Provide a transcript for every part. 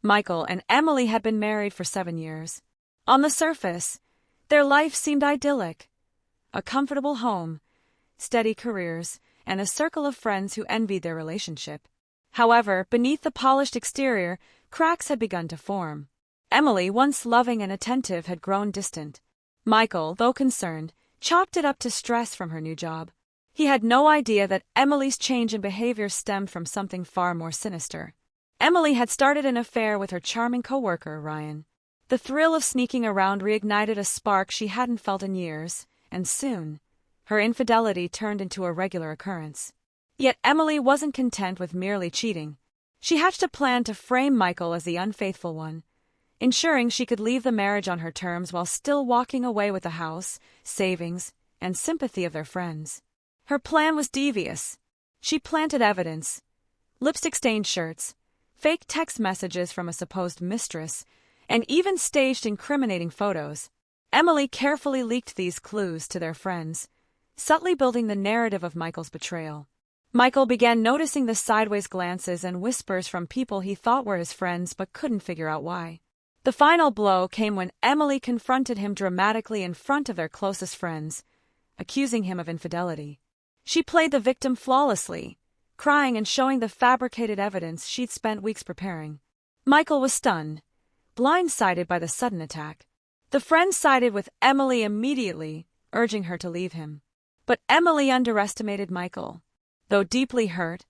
Michael and Emily had been married for 7 years. On the surface, their life seemed idyllic. A comfortable home, steady careers, and a circle of friends who envied their relationship. However, beneath the polished exterior, cracks had begun to form. Emily, once loving and attentive, had grown distant. Michael, though concerned, chalked it up to stress from her new job. He had no idea that Emily's change in behavior stemmed from something far more sinister. Emily had started an affair with her charming coworker, Ryan. The thrill of sneaking around reignited a spark she hadn't felt in years, and soon, her infidelity turned into a regular occurrence. Yet Emily wasn't content with merely cheating. She hatched a plan to frame Michael as the unfaithful one, ensuring she could leave the marriage on her terms while still walking away with the house, savings, and sympathy of their friends. Her plan was devious. She planted evidence: lipstick-stained shirts, fake text messages from a supposed mistress, and even staged incriminating photos. Emily carefully leaked these clues to their friends, subtly building the narrative of Michael's betrayal. Michael began noticing the sideways glances and whispers from people he thought were his friends but couldn't figure out why. The final blow came when Emily confronted him dramatically in front of their closest friends, accusing him of infidelity. She played the victim flawlessly, crying and showing the fabricated evidence she'd spent weeks preparing. Michael was stunned, blindsided by the sudden attack. The friends sided with Emily immediately, urging her to leave him. But Emily underestimated Michael. Though deeply hurt,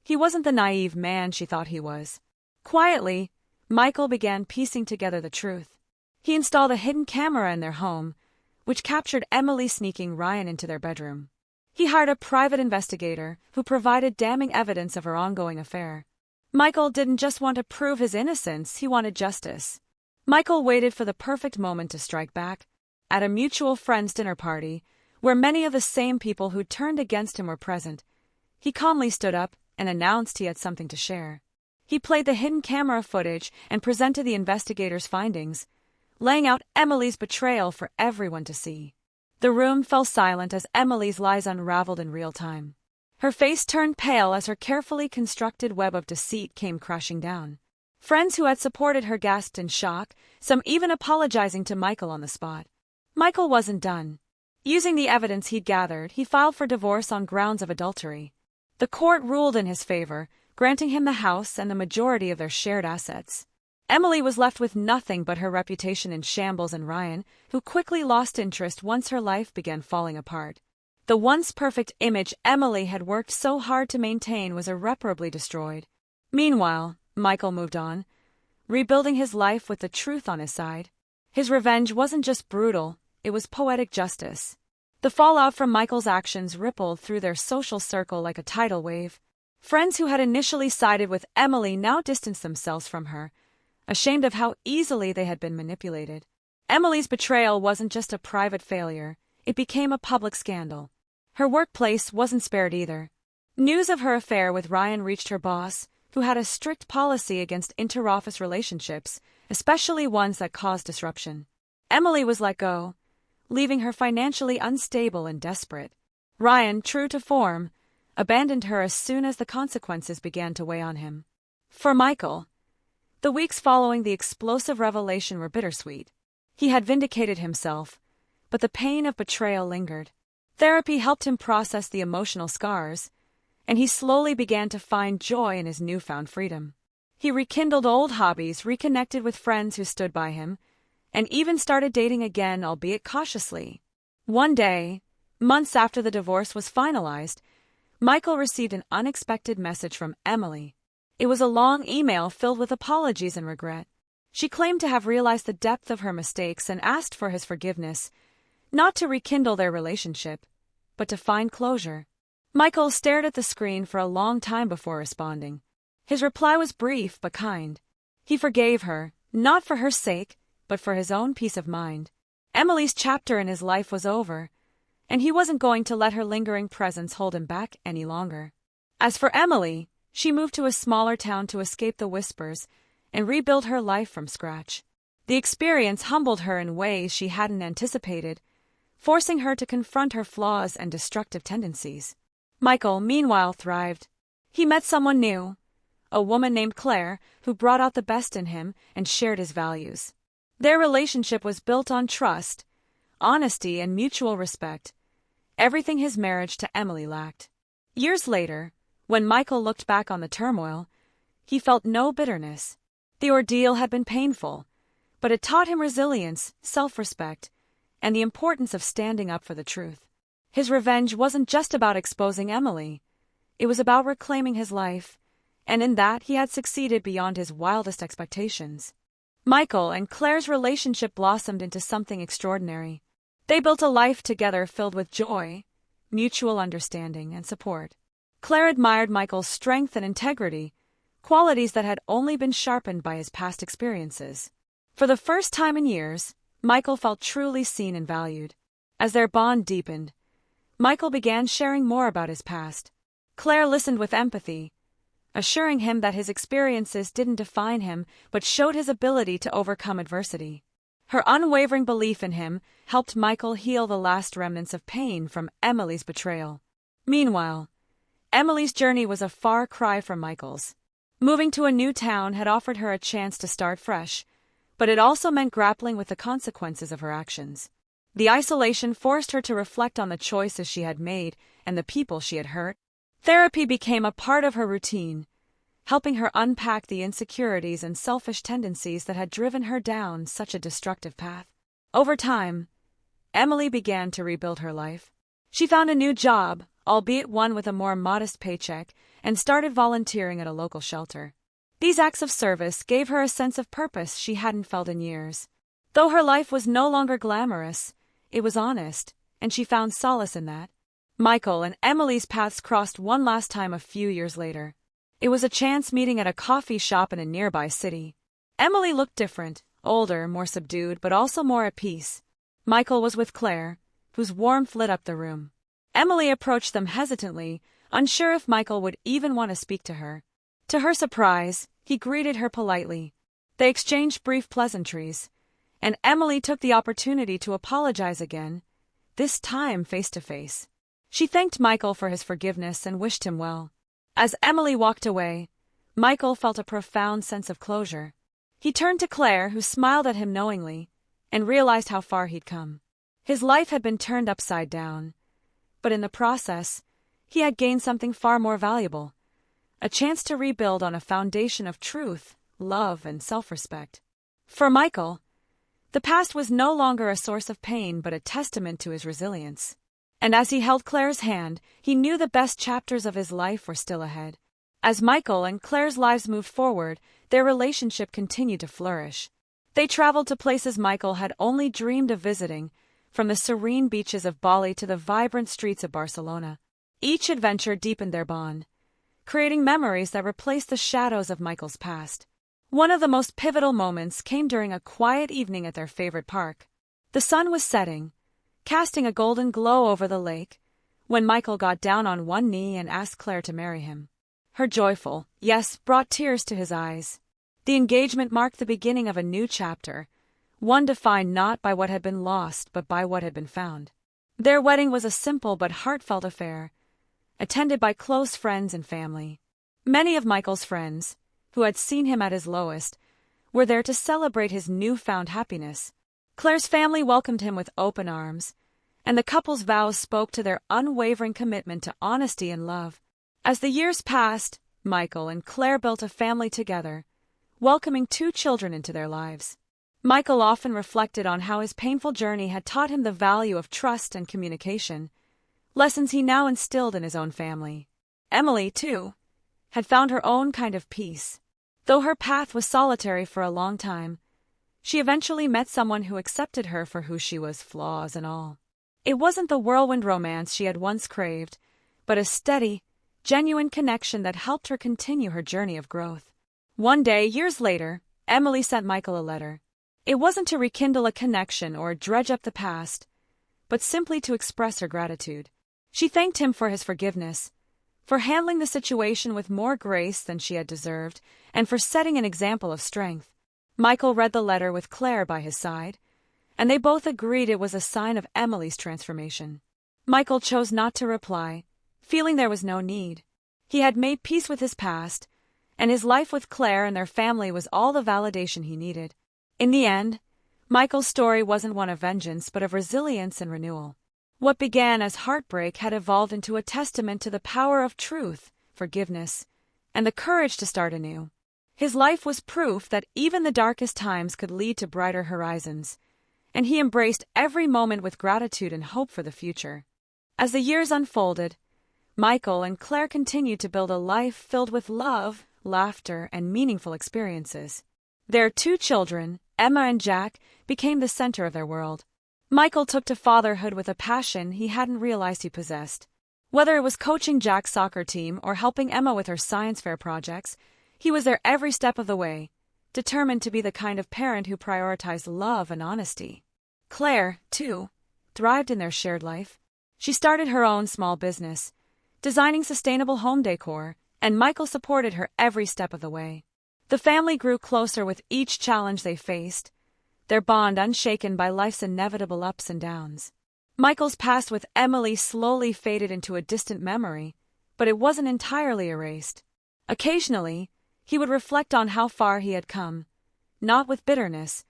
he wasn't the naive man she thought he was. Quietly, Michael began piecing together the truth. He installed a hidden camera in their home, which captured Emily sneaking Ryan into their bedroom. He hired a private investigator who provided damning evidence of her ongoing affair. Michael didn't just want to prove his innocence, he wanted justice. Michael waited for the perfect moment to strike back. At a mutual friend's dinner party, where many of the same people who turned against him were present, he calmly stood up and announced he had something to share. He played the hidden camera footage and presented the investigators' findings, laying out Emily's betrayal for everyone to see. The room fell silent as Emily's lies unraveled in real time. Her face turned pale as her carefully constructed web of deceit came crashing down. Friends who had supported her gasped in shock, some even apologizing to Michael on the spot. Michael wasn't done. Using the evidence he'd gathered, he filed for divorce on grounds of adultery. The court ruled in his favor, granting him the house and the majority of their shared assets. Emily was left with nothing but her reputation in shambles and Ryan, who quickly lost interest once her life began falling apart. The once perfect image Emily had worked so hard to maintain was irreparably destroyed. Meanwhile, Michael moved on, rebuilding his life with the truth on his side. His revenge wasn't just brutal, it was poetic justice. The fallout from Michael's actions rippled through their social circle like a tidal wave. Friends who had initially sided with Emily now distanced themselves from her, ashamed of how easily they had been manipulated. Emily's betrayal wasn't just a private failure, it became a public scandal. Her workplace wasn't spared either. News of her affair with Ryan reached her boss, who had a strict policy against inter-office relationships, especially ones that caused disruption. Emily was let go, leaving her financially unstable and desperate. Ryan, true to form, abandoned her as soon as the consequences began to weigh on him. For Michael, the weeks following the explosive revelation were bittersweet. He had vindicated himself, but the pain of betrayal lingered. Therapy helped him process the emotional scars, and he slowly began to find joy in his newfound freedom. He rekindled old hobbies, reconnected with friends who stood by him, and even started dating again, albeit cautiously. One day, months after the divorce was finalized, Michael received an unexpected message from Emily. It was a long email filled with apologies and regret. She claimed to have realized the depth of her mistakes and asked for his forgiveness, not to rekindle their relationship, but to find closure. Michael stared at the screen for a long time before responding. His reply was brief but kind. He forgave her, not for her sake, but for his own peace of mind. Emily's chapter in his life was over, and he wasn't going to let her lingering presence hold him back any longer. As for Emily, she moved to a smaller town to escape the whispers and rebuild her life from scratch. The experience humbled her in ways she hadn't anticipated, forcing her to confront her flaws and destructive tendencies. Michael, meanwhile, thrived. He met someone new, a woman named Claire, who brought out the best in him and shared his values. Their relationship was built on trust, honesty, and mutual respect, everything his marriage to Emily lacked. Years later, when Michael looked back on the turmoil, he felt no bitterness. The ordeal had been painful, but it taught him resilience, self-respect, and the importance of standing up for the truth. His revenge wasn't just about exposing Emily. It was about reclaiming his life, and in that he had succeeded beyond his wildest expectations. Michael and Claire's relationship blossomed into something extraordinary. They built a life together filled with joy, mutual understanding, and support. Claire admired Michael's strength and integrity, qualities that had only been sharpened by his past experiences. For the first time in years, Michael felt truly seen and valued. As their bond deepened, Michael began sharing more about his past. Claire listened with empathy, assuring him that his experiences didn't define him but showed his ability to overcome adversity. Her unwavering belief in him helped Michael heal the last remnants of pain from Emily's betrayal. Meanwhile, Emily's journey was a far cry from Michael's. Moving to a new town had offered her a chance to start fresh, but it also meant grappling with the consequences of her actions. The isolation forced her to reflect on the choices she had made and the people she had hurt. Therapy became a part of her routine, helping her unpack the insecurities and selfish tendencies that had driven her down such a destructive path. Over time, Emily began to rebuild her life. She found a new job, albeit one with a more modest paycheck, and started volunteering at a local shelter. These acts of service gave her a sense of purpose she hadn't felt in years. Though her life was no longer glamorous, it was honest, and she found solace in that. Michael and Emily's paths crossed one last time a few years later. It was a chance meeting at a coffee shop in a nearby city. Emily looked different, older, more subdued, but also more at peace. Michael was with Claire, whose warmth lit up the room. Emily approached them hesitantly, unsure if Michael would even want to speak to her. To her surprise, he greeted her politely. They exchanged brief pleasantries, and Emily took the opportunity to apologize again, this time face to face. She thanked Michael for his forgiveness and wished him well. As Emily walked away, Michael felt a profound sense of closure. He turned to Claire, who smiled at him knowingly, and realized how far he'd come. His life had been turned upside down, but in the process, he had gained something far more valuable, a chance to rebuild on a foundation of truth, love, and self-respect. For Michael, the past was no longer a source of pain but a testament to his resilience. And as he held Claire's hand, he knew the best chapters of his life were still ahead. As Michael and Claire's lives moved forward, their relationship continued to flourish. They traveled to places Michael had only dreamed of visiting, from the serene beaches of Bali to the vibrant streets of Barcelona. Each adventure deepened their bond, creating memories that replaced the shadows of Michael's past. One of the most pivotal moments came during a quiet evening at their favorite park. The sun was setting, casting a golden glow over the lake, when Michael got down on one knee and asked Claire to marry him. Her joyful yes brought tears to his eyes. The engagement marked the beginning of a new chapter, one defined not by what had been lost but by what had been found. Their wedding was a simple but heartfelt affair, attended by close friends and family. Many of Michael's friends, who had seen him at his lowest, were there to celebrate his newfound happiness. Claire's family welcomed him with open arms, and the couple's vows spoke to their unwavering commitment to honesty and love. As the years passed, Michael and Claire built a family together, welcoming 2 children into their lives. Michael often reflected on how his painful journey had taught him the value of trust and communication, lessons he now instilled in his own family. Emily, too, had found her own kind of peace. Though her path was solitary for a long time, she eventually met someone who accepted her for who she was, flaws and all. It wasn't the whirlwind romance she had once craved, but a steady, genuine connection that helped her continue her journey of growth. One day, years later, Emily sent Michael a letter. It wasn't to rekindle a connection or dredge up the past, but simply to express her gratitude. She thanked him for his forgiveness, for handling the situation with more grace than she had deserved, and for setting an example of strength. Michael read the letter with Claire by his side, and they both agreed it was a sign of Emily's transformation. Michael chose not to reply, feeling there was no need. He had made peace with his past, and his life with Claire and their family was all the validation he needed. In the end, Michael's story wasn't one of vengeance but of resilience and renewal. What began as heartbreak had evolved into a testament to the power of truth, forgiveness, and the courage to start anew. His life was proof that even the darkest times could lead to brighter horizons, and he embraced every moment with gratitude and hope for the future. As the years unfolded, Michael and Claire continued to build a life filled with love, laughter, and meaningful experiences. Their 2 children, Emma and Jack, became the center of their world. Michael took to fatherhood with a passion he hadn't realized he possessed. Whether it was coaching Jack's soccer team or helping Emma with her science fair projects, he was there every step of the way, determined to be the kind of parent who prioritized love and honesty. Claire, too, thrived in their shared life. She started her own small business, designing sustainable home decor, and Michael supported her every step of the way. The family grew closer with each challenge they faced, their bond unshaken by life's inevitable ups and downs. Michael's past with Emily slowly faded into a distant memory, but it wasn't entirely erased. Occasionally, he would reflect on how far he had come, not with bitterness,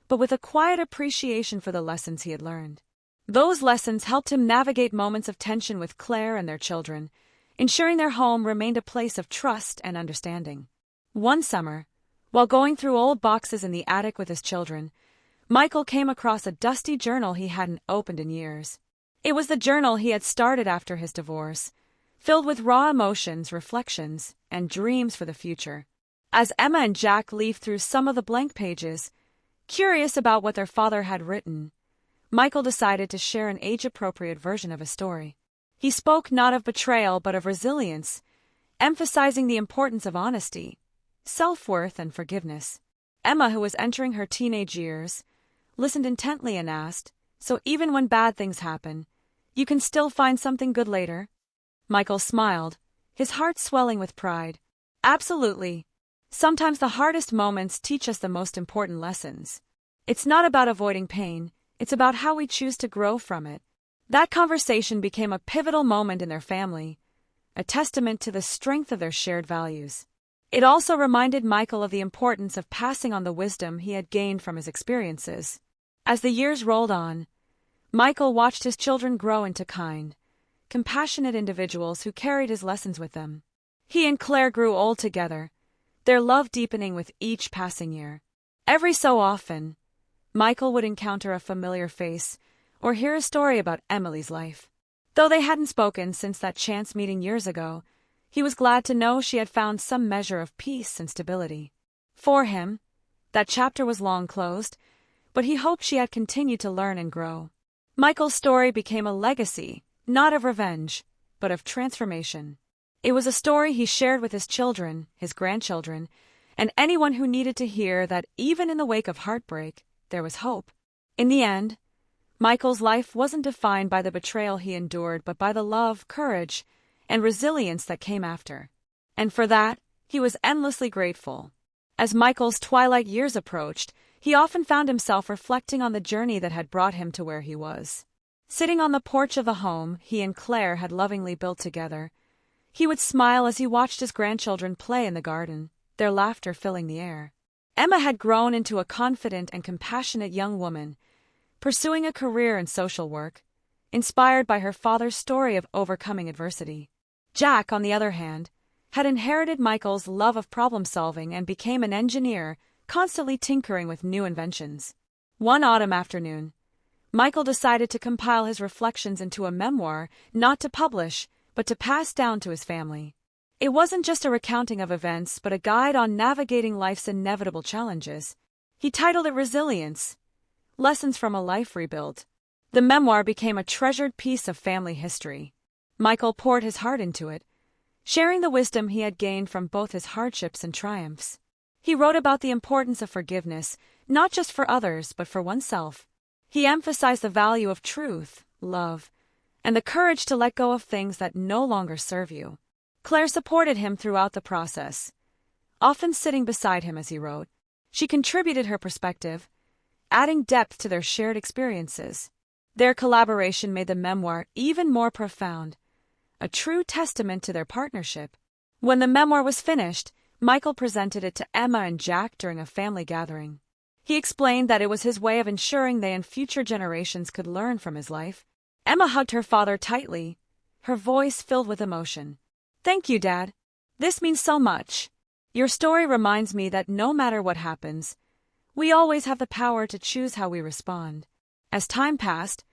but with a quiet appreciation for the lessons he had learned. Those lessons helped him navigate moments of tension with Claire and their children, ensuring their home remained a place of trust and understanding. One summer, while going through old boxes in the attic with his children, Michael came across a dusty journal he hadn't opened in years. It was the journal he had started after his divorce, filled with raw emotions, reflections, and dreams for the future. As Emma and Jack leafed through some of the blank pages, curious about what their father had written, Michael decided to share an age-appropriate version of his story. He spoke not of betrayal but of resilience, emphasizing the importance of honesty, self-worth, and forgiveness. Emma, who was entering her teenage years, listened intently and asked, "So even when bad things happen, you can still find something good later?" Michael smiled, his heart swelling with pride. "Absolutely. Sometimes the hardest moments teach us the most important lessons. It's not about avoiding pain, it's about how we choose to grow from it." That conversation became a pivotal moment in their family, a testament to the strength of their shared values. It also reminded Michael of the importance of passing on the wisdom he had gained from his experiences. As the years rolled on, Michael watched his children grow into kind, compassionate individuals who carried his lessons with them. He and Claire grew old together, their love deepening with each passing year. Every so often, Michael would encounter a familiar face or hear a story about Emily's life. Though they hadn't spoken since that chance meeting years ago, he was glad to know she had found some measure of peace and stability. For him, that chapter was long closed, but he hoped she had continued to learn and grow. Michael's story became a legacy, not of revenge, but of transformation. It was a story he shared with his children, his grandchildren, and anyone who needed to hear that even in the wake of heartbreak, there was hope. In the end, Michael's life wasn't defined by the betrayal he endured but by the love, courage, and resilience that came after. And for that, he was endlessly grateful. As Michael's twilight years approached, he often found himself reflecting on the journey that had brought him to where he was. Sitting on the porch of the home he and Claire had lovingly built together, he would smile as he watched his grandchildren play in the garden, their laughter filling the air. Emma had grown into a confident and compassionate young woman, pursuing a career in social work, inspired by her father's story of overcoming adversity. Jack, on the other hand, had inherited Michael's love of problem-solving and became an engineer, constantly tinkering with new inventions. One autumn afternoon, Michael decided to compile his reflections into a memoir, not to publish, but to pass down to his family. It wasn't just a recounting of events, but a guide on navigating life's inevitable challenges. He titled it Resilience: Lessons from a Life Rebuilt. The memoir became a treasured piece of family history. Michael poured his heart into it, sharing the wisdom he had gained from both his hardships and triumphs. He wrote about the importance of forgiveness, not just for others but for oneself. He emphasized the value of truth, love, and the courage to let go of things that no longer serve you. Claire supported him throughout the process, often sitting beside him as he wrote. She contributed her perspective, adding depth to their shared experiences. Their collaboration made the memoir even more profound, a true testament to their partnership. When the memoir was finished, Michael presented it to Emma and Jack during a family gathering. He explained that it was his way of ensuring they and future generations could learn from his life. Emma hugged her father tightly, her voice filled with emotion. "Thank you, Dad. This means so much. Your story reminds me that no matter what happens, we always have the power to choose how we respond." As time passed,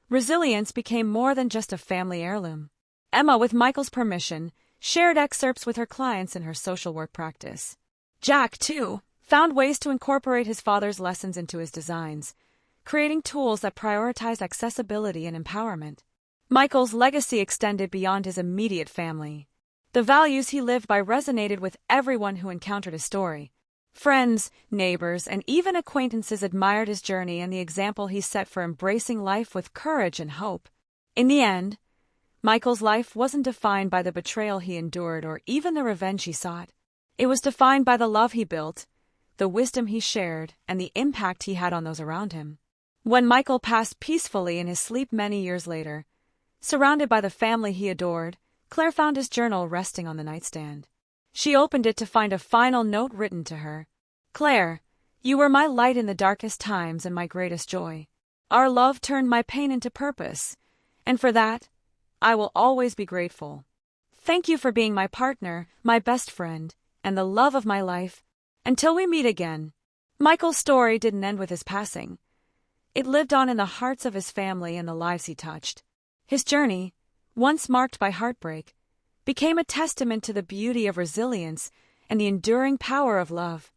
resilience became more than just a family heirloom. Emma, with Michael's permission, shared excerpts with her clients in her social work practice. Jack, too, found ways to incorporate his father's lessons into his designs, creating tools that prioritize accessibility and empowerment. Michael's legacy extended beyond his immediate family. The values he lived by resonated with everyone who encountered his story. Friends, neighbors, and even acquaintances admired his journey and the example he set for embracing life with courage and hope. In the end, Michael's life wasn't defined by the betrayal he endured or even the revenge he sought. It was defined by the love he built, the wisdom he shared, and the impact he had on those around him. When Michael passed peacefully in his sleep many years later, surrounded by the family he adored, Claire found his journal resting on the nightstand. She opened it to find a final note written to her. "Claire, you were my light in the darkest times and my greatest joy. Our love turned my pain into purpose, and for that, I will always be grateful. Thank you for being my partner, my best friend, and the love of my life. Until we meet again." Michael's story didn't end with his passing. It lived on in the hearts of his family and the lives he touched. His journey, once marked by heartbreak, became a testament to the beauty of resilience and the enduring power of love.